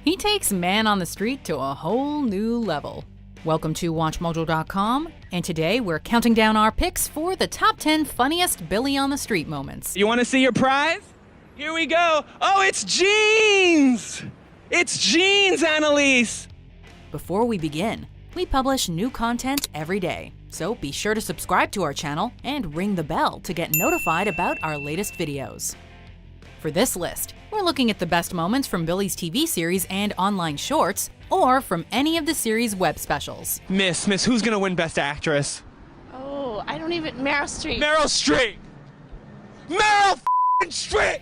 He takes Man on the Street to a whole new level. Welcome to WatchMojo.com, and today we're counting down our picks for the top 10 funniest Billy on the Street moments. You want to see your prize? Here we go. Oh, it's jeans! It's jeans, Annalise! Before we begin, we publish new content every day, so be sure to subscribe to our channel and ring the bell to get notified about our latest videos. For this list, we're looking at the best moments from Billy's TV series and online shorts, or from any of the series' web specials. Miss, who's gonna win Best Actress? Oh, I don't even... Meryl Streep. Meryl Streep! Meryl f***ing Streep!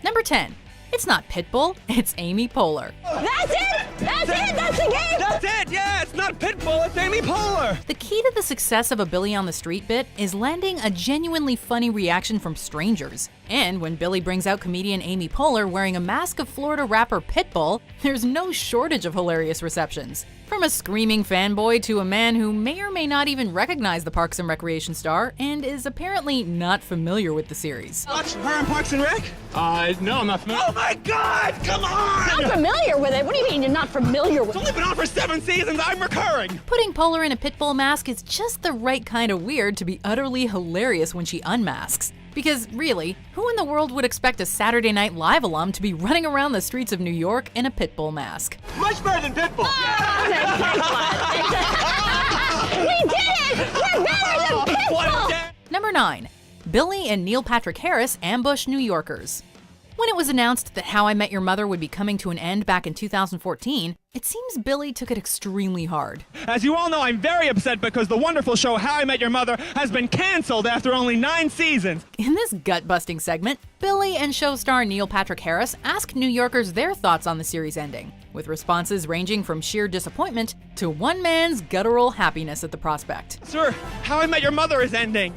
Number 10. It's not Pitbull, it's Amy Poehler. That's it! That's it! That's the game! That's it! Yeah, it's not Pitbull, it's Amy Poehler! The key to the success of a Billy on the Street bit is landing a genuinely funny reaction from strangers. And when Billy brings out comedian Amy Poehler wearing a mask of Florida rapper Pitbull, there's no shortage of hilarious receptions. From a screaming fanboy to a man who may or may not even recognize the Parks and Recreation star and is apparently not familiar with the series. Watch her in Parks and Rec? No, I'm not familiar. Oh my God, come on! I'm familiar with it. What do you mean you're not familiar with It's only been on for 7 seasons, I'm recurring! Putting Poehler in a Pitbull mask is just the right kind of weird to be utterly hilarious when she unmasks. Because really, who in the world would expect a Saturday Night Live alum to be running around the streets of New York in a Pitbull mask? Much better than Pitbull! We did it! We're better than Pitbull! Number 9. Billy and Neil Patrick Harris ambush New Yorkers. When it was announced that How I Met Your Mother would be coming to an end back in 2014, it seems Billy took it extremely hard. As you all know, I'm very upset because the wonderful show How I Met Your Mother has been canceled after only 9 seasons. In this gut-busting segment, Billy and show star Neil Patrick Harris ask New Yorkers their thoughts on the series ending, with responses ranging from sheer disappointment to one man's guttural happiness at the prospect. Sir, How I Met Your Mother is ending.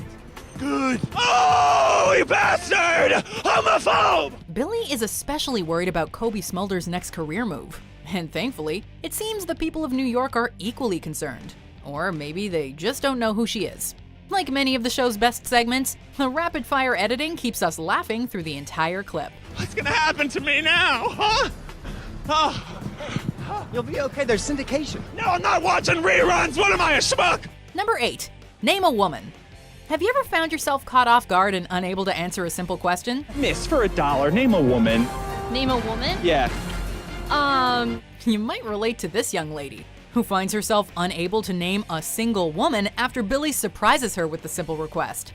Good. Oh, you bastard! Homophobe! Billy is especially worried about Kobe Smulders' next career move. And thankfully, it seems the people of New York are equally concerned. Or maybe they just don't know who she is. Like many of the show's best segments, the rapid-fire editing keeps us laughing through the entire clip. What's gonna happen to me now, huh? Oh. You'll be okay, there's syndication. No, I'm not watching reruns! What am I, a schmuck? Number 8. Name a woman. Have you ever found yourself caught off guard and unable to answer a simple question? Miss, for $1, name a woman. Name a woman? Yeah. You might relate to this young lady, who finds herself unable to name a single woman after Billy surprises her with the simple request.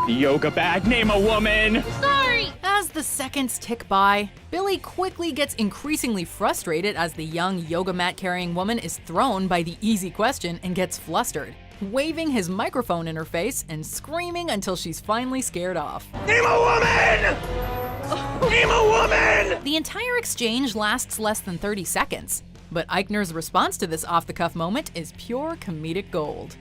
The yoga bag, name a woman! Sorry! As the seconds tick by, Billy quickly gets increasingly frustrated as the young yoga mat carrying woman is thrown by the easy question and gets flustered, waving his microphone in her face and screaming until she's finally scared off. Name a woman! Name a woman! The entire exchange lasts less than 30 seconds, but Eichner's response to this off-the-cuff moment is pure comedic gold.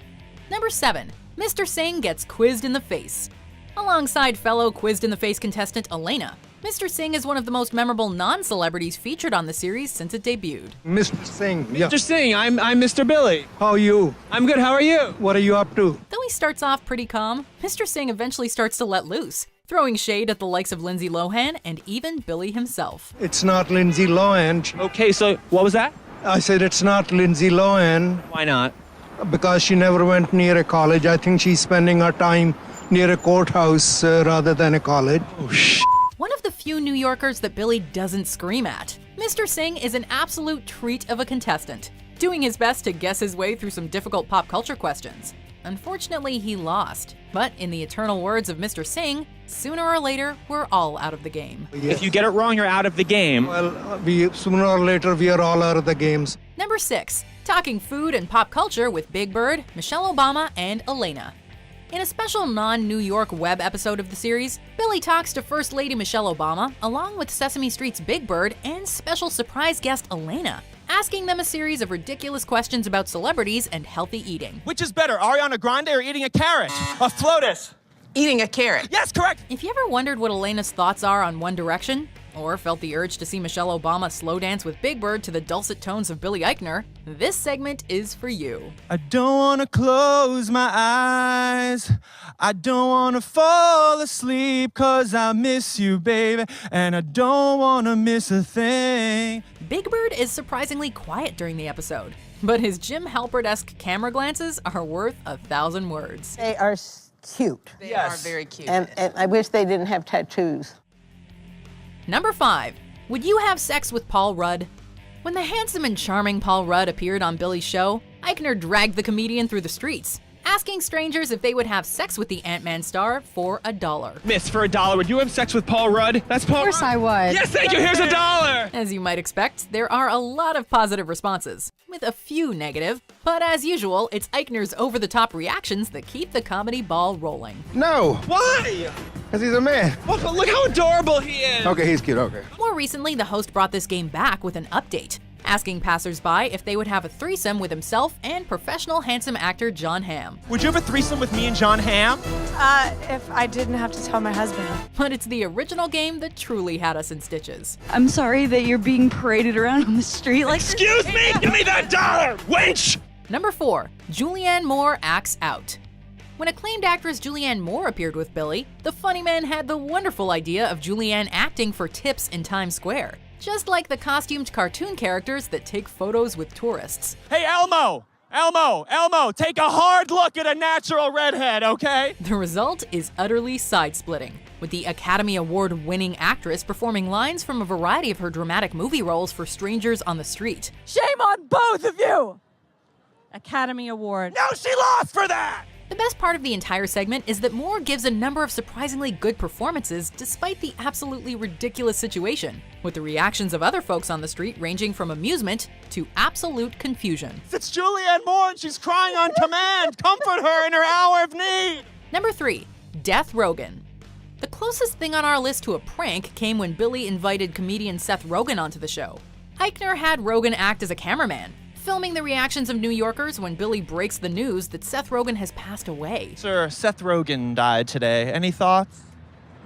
Number 7. Mr. Singh gets quizzed in the face. Alongside fellow quizzed-in-the-face contestant Elena, Mr. Singh is one of the most memorable non-celebrities featured on the series since it debuted. Mr. Singh, yeah. Mr. Singh, I'm Mr. Billy. How are you? I'm good, how are you? What are you up to? Though he starts off pretty calm, Mr. Singh eventually starts to let loose, throwing shade at the likes of Lindsay Lohan and even Billy himself. It's not Lindsay Lohan. Okay, so what was that? I said it's not Lindsay Lohan Why not? because she never went near a college. I think she's spending her time near a courthouse rather than a college. Oh, One of the few New Yorkers that Billy doesn't scream at, Mr. Singh is an absolute treat of a contestant, doing his best to guess his way through some difficult pop culture questions. Unfortunately, he lost. But in the eternal words of Mr. Singh, sooner or later, we're all out of the game. If you get it wrong, you're out of the game. Well, sooner or later we are all out of the games. Number 6. Talking food and pop culture with Big Bird, Michelle Obama, and Elena. In a special non-New York web episode of the series, Billy talks to First Lady Michelle Obama, along with Sesame Street's Big Bird and special surprise guest Elena, asking them a series of ridiculous questions about celebrities and healthy eating. Which is better, Ariana Grande or eating a carrot? A FLOTUS. Eating a carrot. Yes, correct. If you ever wondered what Elena's thoughts are on One Direction, or felt the urge to see Michelle Obama slow dance with Big Bird to the dulcet tones of Billy Eichner, this segment is for you. I don't want to close my eyes. I don't want to fall asleep 'cause I miss you, baby. And I don't want to miss a thing. Big Bird is surprisingly quiet during the episode, but his Jim Halpert-esque camera glances are worth 1,000 words. They are cute. They are very cute. And I wish they didn't have tattoos. Number 5. Would you have sex with Paul Rudd? When the handsome and charming Paul Rudd appeared on Billy's show, Eichner dragged the comedian through the streets, asking strangers if they would have sex with the Ant-Man star for $1. Miss, for $1, would you have sex with Paul Rudd? That's Paul Rudd. Of course I would. Yes, thank you. Here's $1. As you might expect, there are a lot of positive responses, with a few negative, but as usual, it's Eichner's over-the-top reactions that keep the comedy ball rolling. No, Why? because he's a man. Well, look how adorable he is. Okay, he's cute, okay. More recently, the host brought this game back with an update, asking passersby if they would have a threesome with himself and professional handsome actor Jon Hamm. Would you have a threesome with me and Jon Hamm? If I didn't have to tell my husband. But it's the original game that truly had us in stitches. I'm sorry that you're being paraded around on the street like this. Excuse me, give me that $1, wench! Number 4. Julianne Moore acts out. When acclaimed actress Julianne Moore appeared with Billy, the funny man had the wonderful idea of Julianne acting for tips in Times Square, just like the costumed cartoon characters that take photos with tourists. Hey, Elmo, take a hard look at a natural redhead, okay? The result is utterly side-splitting, with the Academy Award-winning actress performing lines from a variety of her dramatic movie roles for strangers on the street. Shame on both of you! Academy Award. No, she lost for that! The best part of the entire segment is that Moore gives a number of surprisingly good performances despite the absolutely ridiculous situation, with the reactions of other folks on the street ranging from amusement to absolute confusion. It's Julianne Moore and she's crying on command. Comfort her in her hour of need. Number 3. Death Rogan. The closest thing on our list to a prank came when Billy invited comedian Seth Rogen onto the show. Eichner had Rogen act as a cameraman, filming the reactions of New Yorkers when Billy breaks the news that Seth Rogen has passed away. Sir, Seth Rogen died today. Any thoughts?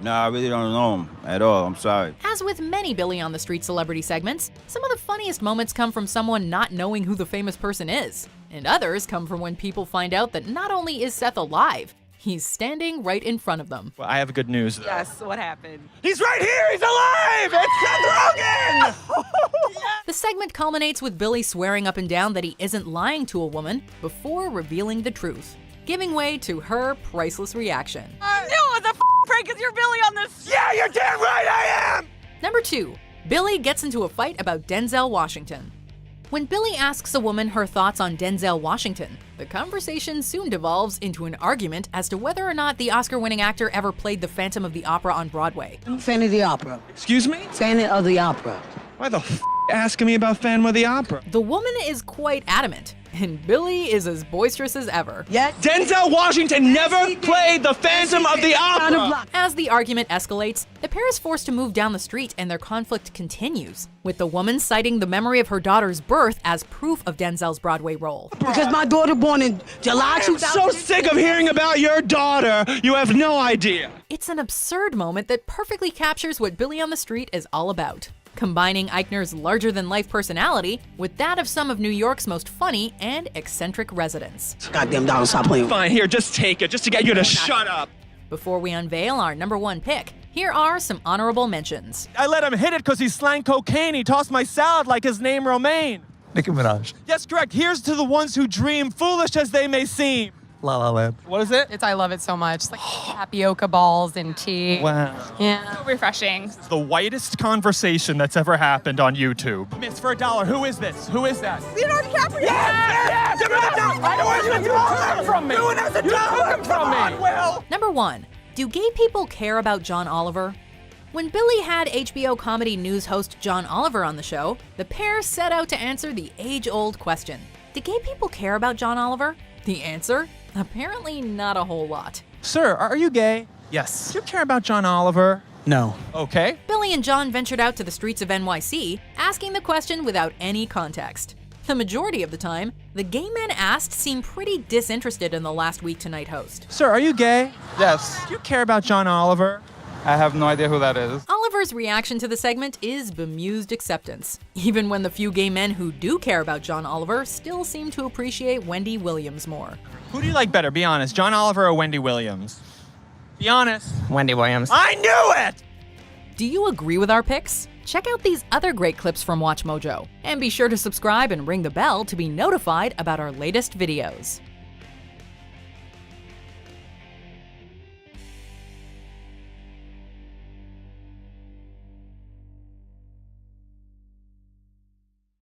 No, I really don't know him at all. I'm sorry. As with many Billy on the Street celebrity segments, some of the funniest moments come from someone not knowing who the famous person is, and others come from when people find out that not only is Seth alive, he's standing right in front of them. Well, I have good news, though. Yes, what happened? He's right here! He's alive! It's Seth Rogen! The segment culminates with Billy swearing up and down that he isn't lying to a woman before revealing the truth, giving way to her priceless reaction. No, it's a prank because you're Billy on this. Yeah, you're damn right I am! Number 2. Billy gets into a fight about Denzel Washington. When Billy asks a woman her thoughts on Denzel Washington, the conversation soon devolves into an argument as to whether or not the Oscar-winning actor ever played the Phantom of the Opera on Broadway. Fan of the opera. Excuse me? Fan of the opera. Why the asking me about Phantom of the Opera? The woman is quite adamant, and Billy is as boisterous as ever. Yes. Denzel Washington never played the Phantom of the Opera! As the argument escalates, the pair is forced to move down the street and their conflict continues, with the woman citing the memory of her daughter's birth as proof of Denzel's Broadway role. Because my daughter born in July I'm so sick of hearing about your daughter. You have no idea. It's an absurd moment that perfectly captures what Billy on the Street is all about, combining Eichner's larger-than-life personality with that of some of New York's most funny and eccentric residents. Goddamn dollar, stop playing. Fine, here, just take it, just to get you to shut up. Before we unveil our number 1 pick, here are some honorable mentions. I let him hit it because he slang cocaine. He tossed my salad like his name Romaine. Nicki Minaj. Yes, correct. Here's to the ones who dream, foolish as they may seem. La La Land. What is it? I love it so much. It's like tapioca balls and tea. Wow. Yeah. So refreshing. The whitest conversation that's ever happened on YouTube. Miss, for $1, who is this? Who is that? Leonardo DiCaprio. Yes! Give me the $1! I want you to from me! You took him from me! Well. Number 1. Do gay people care about John Oliver? When Billy had HBO comedy news host John Oliver on the show, the pair set out to answer the age-old question. Do gay people care about John Oliver? The answer? Apparently not a whole lot. Sir, are you gay? Yes. Do you care about John Oliver? No. Okay. Billy and John ventured out to the streets of NYC, asking the question without any context. The majority of the time, the gay men asked seemed pretty disinterested in the Last Week Tonight host. Sir, are you gay? Yes. Do you care about John Oliver? I have no idea who that is. Oliver Oliver's reaction to the segment is bemused acceptance, even when the few gay men who do care about John Oliver still seem to appreciate Wendy Williams more. Who do you like better? Be honest. John Oliver or Wendy Williams? Be honest. Wendy Williams. I knew it! Do you agree with our picks? Check out these other great clips from WatchMojo, and be sure to subscribe and ring the bell to be notified about our latest videos.